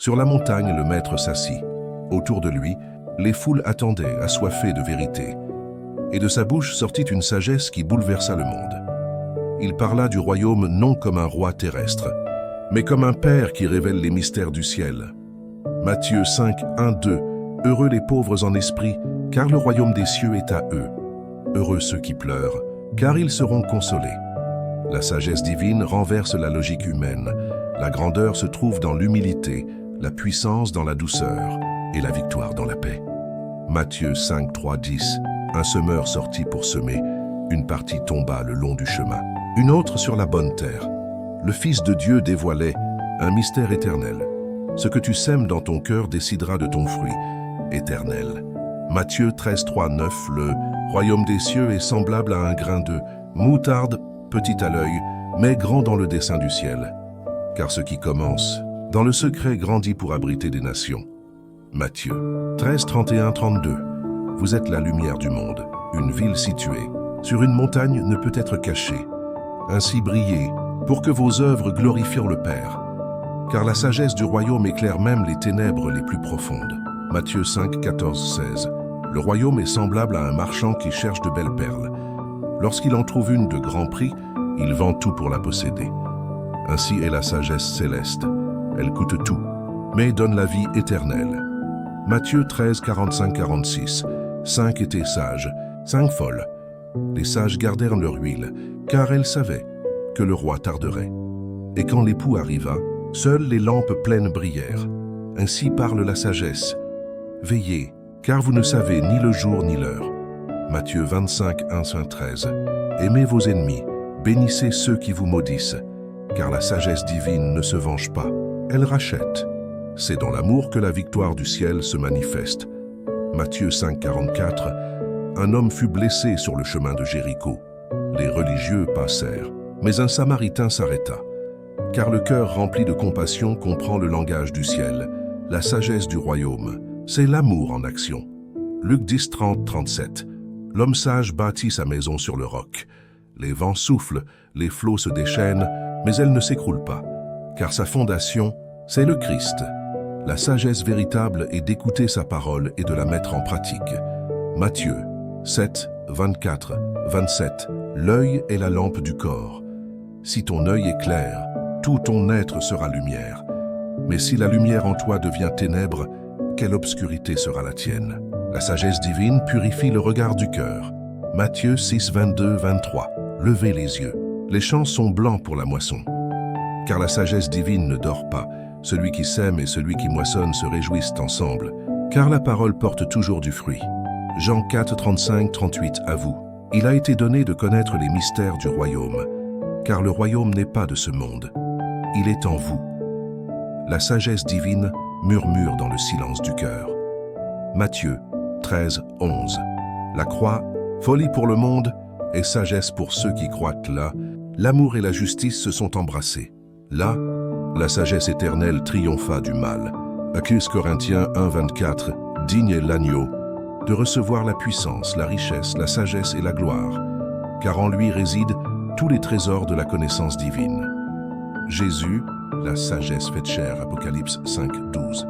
Sur la montagne, le maître s'assit. Autour de lui, les foules attendaient, assoiffées de vérité. Et de sa bouche sortit une sagesse qui bouleversa le monde. Il parla du royaume non comme un roi terrestre, mais comme un père qui révèle les mystères du ciel. Matthieu 5, 1, 2. Heureux les pauvres en esprit, car le royaume des cieux est à eux. Heureux ceux qui pleurent, car ils seront consolés. La sagesse divine renverse la logique humaine. La grandeur se trouve dans l'humilité, la puissance dans la douceur et la victoire dans la paix. Matthieu 5, 3, 10. Un semeur sortit pour semer. Une partie tomba le long du chemin. Une autre sur la bonne terre. Le Fils de Dieu dévoilait un mystère éternel. Ce que tu sèmes dans ton cœur décidera de ton fruit éternel. Matthieu 13, 3, 9. Le royaume des cieux est semblable à un grain de moutarde, petit à l'œil, mais grand dans le dessein du ciel. Car ce qui commence dans le secret grandit pour abriter des nations. Matthieu 13, 31, 32. Vous êtes la lumière du monde. Une ville située sur une montagne ne peut être cachée. Ainsi brillez, pour que vos œuvres glorifient le Père. Car la sagesse du royaume éclaire même les ténèbres les plus profondes. Matthieu 5, 14, 16. Le royaume est semblable à un marchand qui cherche de belles perles. Lorsqu'il en trouve une de grand prix, il vend tout pour la posséder. Ainsi est la sagesse céleste. Elle coûte tout, mais donne la vie éternelle. Matthieu 13, 45, 46. 5 étaient sages, 5 folles. Les sages gardèrent leur huile, car elles savaient que le roi tarderait. Et quand l'époux arriva, seules les lampes pleines brillèrent. Ainsi parle la sagesse. Veillez, car vous ne savez ni le jour ni l'heure. Matthieu 25, 1, 13. Aimez vos ennemis, bénissez ceux qui vous maudissent, car la sagesse divine ne se venge pas, elle rachète. C'est dans l'amour que la victoire du ciel se manifeste. Matthieu 5, 44. Un homme fut blessé sur le chemin de Jéricho. Les religieux passèrent, mais un Samaritain s'arrêta. Car le cœur rempli de compassion comprend le langage du ciel. La sagesse du royaume, c'est l'amour en action. Luc 10, 30, 37. L'homme sage bâtit sa maison sur le roc. Les vents soufflent, les flots se déchaînent, mais elle ne s'écroule pas. Car sa fondation, c'est le Christ. La sagesse véritable est d'écouter sa parole et de la mettre en pratique. Matthieu 7, 24, 27. L'œil est la lampe du corps. Si ton œil est clair, tout ton être sera lumière. Mais si la lumière en toi devient ténèbres, quelle obscurité sera la tienne? La sagesse divine purifie le regard du cœur. Matthieu 6, 22, 23. Levez les yeux. Les champs sont blancs pour la moisson. Car la sagesse divine ne dort pas. Celui qui sème et celui qui moissonne se réjouissent ensemble. Car la parole porte toujours du fruit. Jean 4, 35, 38. À vous. Il a été donné de connaître les mystères du royaume. Car le royaume n'est pas de ce monde. Il est en vous. La sagesse divine murmure dans le silence du cœur. Matthieu 13, 11. La croix, folie pour le monde, et sagesse pour ceux qui croient là. L'amour et la justice se sont embrassés. Là, la sagesse éternelle triompha du mal. Accuse Corinthiens 1, 24. Digne est l'agneau de recevoir la puissance, la richesse, la sagesse et la gloire, car en lui résident tous les trésors de la connaissance divine. Jésus, la sagesse faite chair, Apocalypse 5, 12.